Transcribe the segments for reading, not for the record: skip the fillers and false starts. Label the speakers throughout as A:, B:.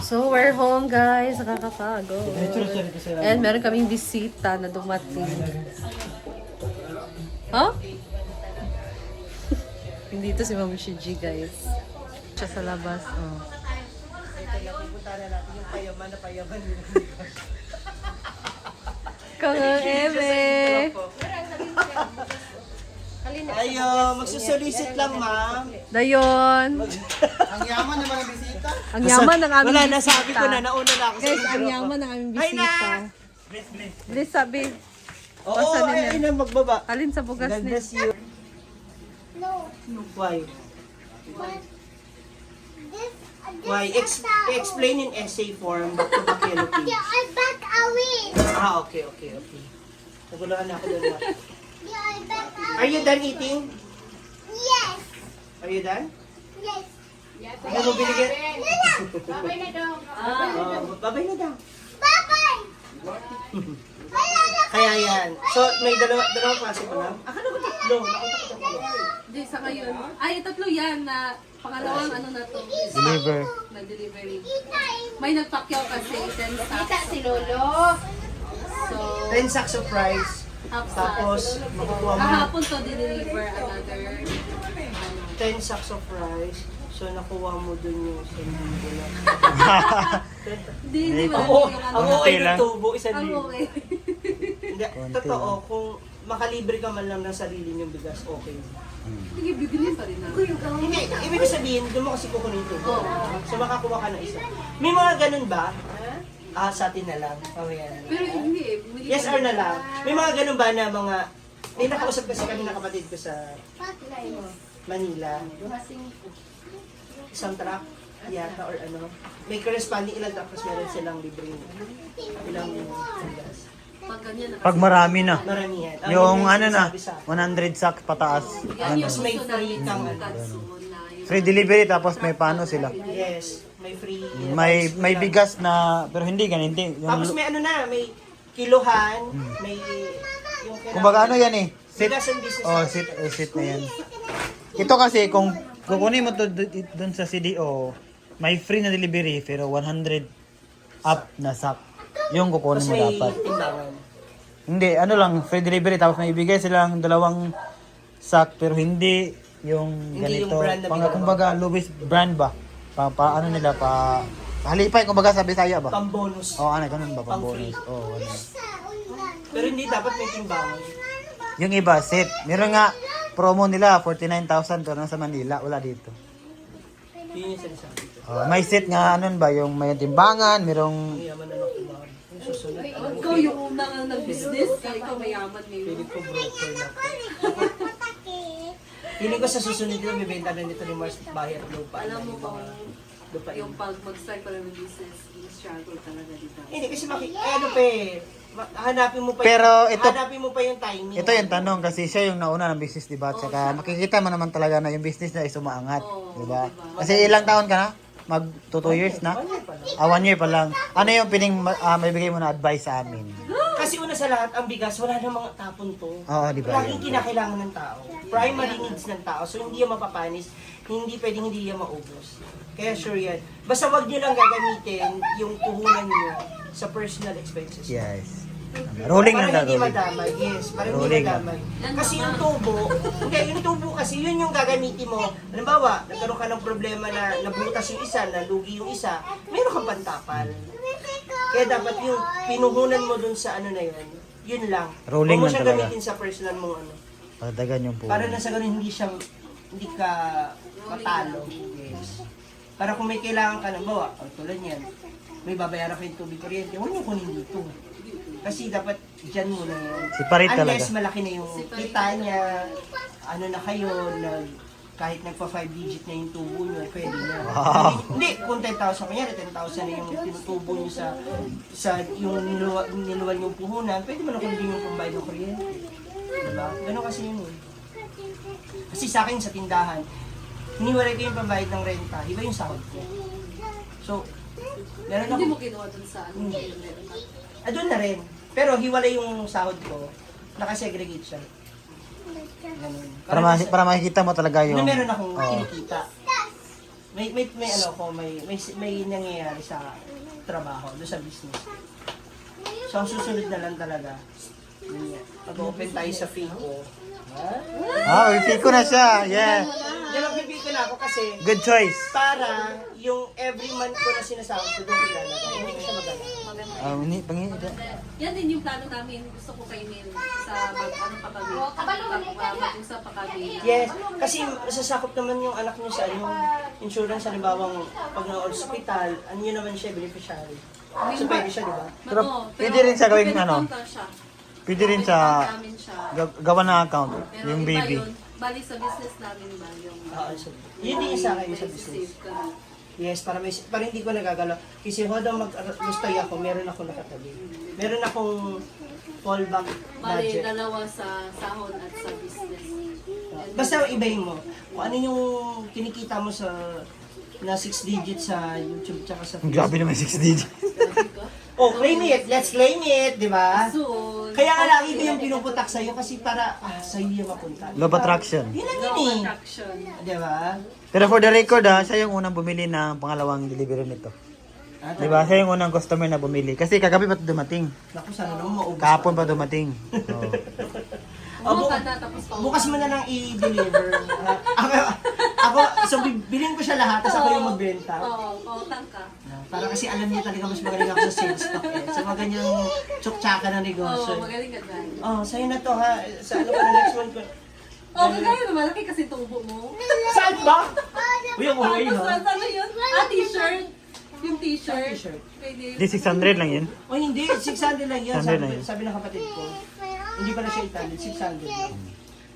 A: So, we're home guys. Nakakapagod. And meron kaming bisita na dumating. Huh? Hindi to si Ma'am Shiji guys. Siya sa labas. Oh.
B: Pupunta na natin yung payaman na payaman.
A: Kang Eme.
B: Ayo, magsusolicit lang, ma'am.
A: Dayon.
B: Ang yaman naman ang bisita.
A: Ang yaman ng aming
B: Wala,
A: bisita.
B: nasabi ko na, nauna na ako sa
A: Guys, ang
B: intro ko.
A: yaman ng aming
B: Hi,
A: bisita.
B: Nak!
A: Please sabi.
B: Oo,
A: Basta nila.
B: ay na magbaba.
A: Alin sa bugas
B: God
A: ni.
B: bless you. Why? Why? Explain in essay form back to back yellow page.
C: I back away.
B: Ah, okay. Naguluhan na ako doon.
C: I back away.
B: Are you done eating?
C: Yes.
B: Are you done?
C: Yes.
B: Ano mo binigyan?
C: Babay na daw.
B: Babay na daw.
C: Babay. Wala na.
B: Kaya yan. So, may dalawang klase pa lang. Akala ko tatlo. Nakita ko tatlo.
A: Hindi, sa ngayon. Ay, tatlo yan na pangalawang ano na to.
D: Deliver.
A: Na delivery.
C: Kita.
A: May nagpakyaw kasi 10 sacks.
C: Si Lolo.
A: So,
B: 10 sacks of rice.
A: half sack.
B: Tapos, makukuha mo
A: Kahapon to deliver another.
B: 10 sacks of rice. So, nakuha mo dun yung 1,000 lang.
A: Hindi, wala
B: Ang
A: yung
B: ang
A: ano.
B: OA ng tubo, 1,000.
A: Ang okay.
B: Hindi, totoo, kung makalibre ka man lang ng sarili niyong bigas, okay.
A: Sige, bibili pa rin namin.
B: Hindi, ibig sabihin, doon mo kasi kukunin ito.
A: Oo.
B: So, makakuha ka ng isa. May mga ganun ba? Sa atin na lang. Pawayan.
A: Pero hindi eh. bumili
B: Yes
A: pa
B: or
A: rin.
B: na lang. May mga ganun ba na mga... May nakausap kasi kami ng kapatid ko sa Manila. Isang truck yata or ano. May corresponding ilang truck tapos meron silang libre. Ilang bigas.
A: Pag ganyan na
D: Pag marami na.
B: Maramihan.
D: Yung
B: yun
D: ano na,
B: sinasabi sa akin.
D: 100 sacks pataas.
A: yan yung
B: Tapos may
A: gusto
B: free
A: namin
B: kang
A: sa
B: ano.
A: Katsuon na yun.
D: Free delivery tapos may paano sila.
B: Yes. May free.
D: May bigas na, pero hindi ganun. Hindi.
B: Tapos
D: Yung,
B: may ano na, may kiluhan, may... Yung
D: kumbaga ano yan eh. Sit.
B: Bigas and business.
D: Oh, sit na yan. Ito kasi kung kukunin mo to dun sa CDO, may free na delivery pero 100 up na sack. Yung kukunin
B: Tapos
D: mo
B: may
D: dapat.
B: timbangan.
D: Hindi, ano lang, free delivery tapos may ibigay silang 2 sack pero hindi yung
B: Hindi
D: ganito.
B: yung brand na
D: Pang,
B: binawa.
D: kumbaga, Louis brand ba? Ano nila, halipay, kumbaga sa Bisaya ba?
B: Pang-bonus.
D: Oo, ano, ganun ba?
B: Pang-free.
D: Pang-bonus. Oo, ganun.
B: Pero hindi dapat may timbangan.
D: Yung iba, set. Meron nga, promo nila, 49,000 pero nasa Manila, wala dito.
B: Yun yung sinasabi ko.
D: May set nga, ano ba, yung may timbangan, merong...
B: Ang yaman na ng timbangan. Yung susunod.
A: Ikaw yung unang nag-business, kaya ikaw mayaman ngayon.
B: Piling ko broker na po. Piling ko sa susunod nito, may benta na nito ni Mars Bayer lupa.
A: Alam mo kung
B: lupa
A: yung pag mag-start pa ng business, struggle talaga dito.
B: Hindi kasi ano pa eh. Hanapin mo pa
D: Pero ito-
B: hanapin mo pa yung timing.
D: Ito yung tanong kasi siya yung nauna ng business, diba? At saka makikita mo naman talaga na yung business na ay sumaangat,
A: Oo,
D: diba?
A: diba?
D: Kasi ilang taon ka na? Mag 2 years na? 1 year pa lang. Ano yung pining may bigay mo na advice sa amin?
B: Kasi una sa lahat, ang bigas, wala nang mga tapon to.
D: Oo, di ba?
B: Laging kinakailangan ng tao. Primary needs ng tao. So hindi yan mapapanis, hindi pwedeng hindi yan maubos. Kaya sure yan. Basta wag nyo lang gagamitin yung puhunan nyo sa personal expenses.
D: Yes. Rolling
B: Para
D: lang
B: hindi
D: rolling.
B: madamay. Yes, para hindi
D: Rolling.
B: madamay. Kasi yung tubo, hindi, yung tubo kasi yun yung gagamitin mo. Halimbawa, nagkaroon ka ng problema na nabutas yung isa, nalugi yung isa, meron kang pantapal. Kaya dapat yung pinuhunan mo dun sa ano na yun lang.
D: Rolling
B: Huwag mo
D: lang
B: siya
D: talaga.
B: gamitin sa personal mong ano.
D: Padagan yung po.
B: Para na sa ganun hindi ka matalo. Yes. Para kung may kailangan ka ng bawa, tulad yan, may babayaran ka yung tubig kuryente, huwag niyo kunin dito. Kasi dapat dyan muna yan.
D: Separate
B: Unless
D: talaga.
B: malaki na yung kita niya, ano na kayo, kahit nagpa 5 digit na yung tubo niyo, pwede na. Hindi, kung 10,000 kanya, 10,000 na yung tinutubo niyo sa yung niluwal yung puhunan, pwede mo na kunin yung pambayad ng kuryente. Diba? Ganun kasi yun eh. Kasi sa akin sa tindahan, hiniwalay ko yung pambayad ng renta, iba yung sahod ko. So, meron
A: Hindi
B: ako,
A: mo kinuha dun sa ano.
B: doon na rin. Pero hiwalay yung sahod ko, nakasegregate siya. Ganun.
D: Para makikita mo talaga
B: Na
D: yung...
B: meron akong
D: Oo.
B: kinikita. may ano ko, may nangyayari sa trabaho, doon sa business. So, ang susunod na lang talaga, pag-open tayo sa Fico.
D: May Fico na siya. Yeah.
B: Diyan ang Fico na ako kasi
D: Good choice.
B: para yung every month ko na sinasahod ko doon ilalagay. Hindi ko siya magana.
A: Yan din yung plano namin. Gusto ko kay Neil sa ano pa kami. Mag-usap pa kami.
B: Yes, kasi masasakop naman yung anak niyo sa yung insurance, halimbawa pag na-hospital, ano yun naman siya, beneficiary. So pwede siya, di ba?
D: Pero pwede rin siya gawing ano?
A: Siya.
D: Pwede rin sa
A: Namin siya.
D: gawa ng account,
A: Pero
D: yung
A: iba
D: baby.
A: yun. Bali sa business namin ba yung...
B: Oo, so, yun din sa akin sa business.
A: Save ka.
B: Yes, para hindi ko nagagalaw. Kasi hodang mag-gustay ako, meron ako nakatabi. Meron akong fallback
A: Bali,
B: budget.
A: dalawa sa sahod at sa business.
B: Basta ibahin mo. Kung ano yung kinikita mo sa na 6 digits sa YouTube tsaka sa Facebook.
D: Grabe naman 6 digits.
B: Oh, claim it! Let's claim it! Di ba?
A: Soon.
B: Kaya nga lagi ko yung pinuputak sa'yo kasi para sa'yo yung mapunta.
D: Love attraction.
B: Yun lang
A: No
B: yun eh.
A: attraction.
B: Di ba?
D: Pero for the record siya yung unang bumili ng pangalawang delivery nito. Di ba? Siya yung unang customer na bumili. Kasi kagabi pa ito dumating.
B: Naku, sana naman maubos.
D: Kahapon pa dumating. So,
A: Umuha ka na tapos pa.
B: Bukas mo na lang i-deliver. ako, so bilhin ko siya lahat, tapos ako yung magbenta.
A: Oo, pautang ka.
B: Para kasi alam niya talaga mas magaling ako sa sales stock eh. Sa mga ganyang tsuktsaka na negosyo.
A: Oo, magaling ka dyan.
B: Oh, sa'yo na to ha. Sa ano pa na next month ko.
A: Oo, kagaya na malaki kasi tubo mo.
B: Saan ba? Uy, ang okay
A: Tapos,
B: ha.
A: ano yun? T-shirt. Yung t-shirt.
B: T-shirt.
A: Pwede.
D: di 600 lang yun.
B: Oh, hindi. 600 lang yan.
D: 600 lang yun.
B: Sabi ng kapatid ko. Hindi pala siya 800. 600 lang.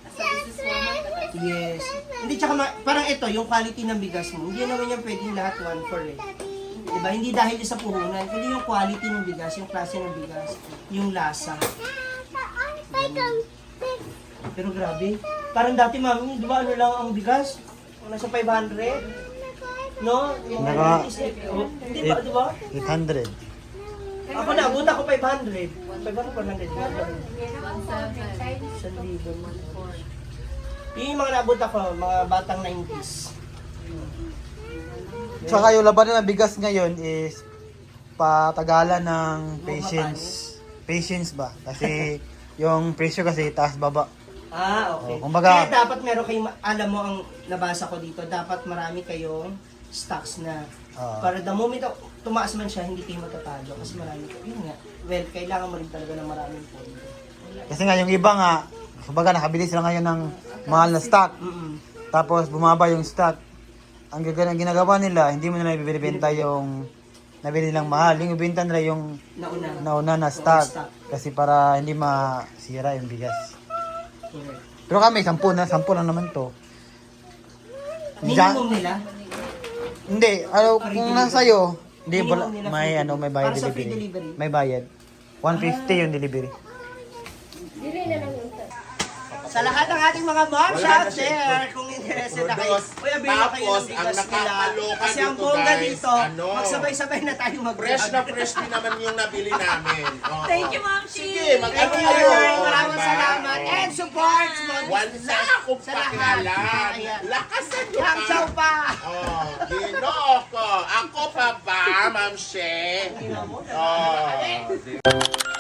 A: Sa businesswoman.
B: Yes. Hindi, tsaka parang ito, yung quality ng bigas mo. Hindi naman yan pwedeng lahat 1 for eh. Diba? Hindi dahil sa puhunan. Kundi yung quality ng bigas, yung klase ng bigas, yung lasa. Pero grabe. Parang dati mami, di ba ano lang ang bigas? Nasa 500? No? Yung
D: Naka-
B: Hindi ba, di ba?
D: 800.
B: Ako na, abot ako 500. 500.
A: 1,700.
B: 1,000. Yun yung mga naabot ako, mga batang 90s.
D: Tsaka yung laban ng bigas ngayon is patagalan ng patience. Patience ba? Kasi yung presyo kasi taas baba.
B: Ah, okay.
D: Oh, kumbaga-
B: Kaya dapat meron kayong, alam mo ang nabasa ko dito, dapat marami kayong stocks na para the moment tumaas man siya, hindi kayo matatalo kasi marami kayo. Yun nga, well, kailangan mo rin talaga ng maraming pondo.
D: Kasi nga yung iba nga, kumbaga nakabili sila ngayon ng mahal na stock. Tapos bumaba yung stock. Ang ginagawa nila, hindi mo nila ibibenta yung nabili nilang mahal. Yung ibenta nila yung nauna na stock. Kasi para hindi masira yung bigas. Pero kami, 10 lang naman to.
B: Minimum nila?
D: Hindi, kung nasa iyo, hindi
B: Minimum nila
D: may
B: free
D: may bayad
B: para sa free
D: delivery.
B: delivery.
D: May bayad. 150 yung delivery.
B: Sa lahat ng ating mga moms out there, kung interested na kayo, uy, abili na kayo ng
E: Tapos, ang
B: bigas nila.
E: nakakaloka
B: Kasi ang
E: dito,
B: bongga
E: guys,
B: dito,
E: ano?
B: magsabay-sabay na tayo
E: Fresh na
B: mag-vlog.
E: fresh din naman yung nabili namin. Oo.
A: Thank you, Ma'am Chi.
E: Sige, mag-ano
B: Thank you,
E: kayo.
B: maraming
E: diba?
B: salamat.
E: Oo.
B: And support small
E: Wala
B: businesses
E: akong
B: sa lahat.
E: pakialam.
B: Ayan.
E: Lakasan nyo
B: Yang chow pa!
E: Oh, ginoo ko. Ako pa ba, Ma'am She? Oh.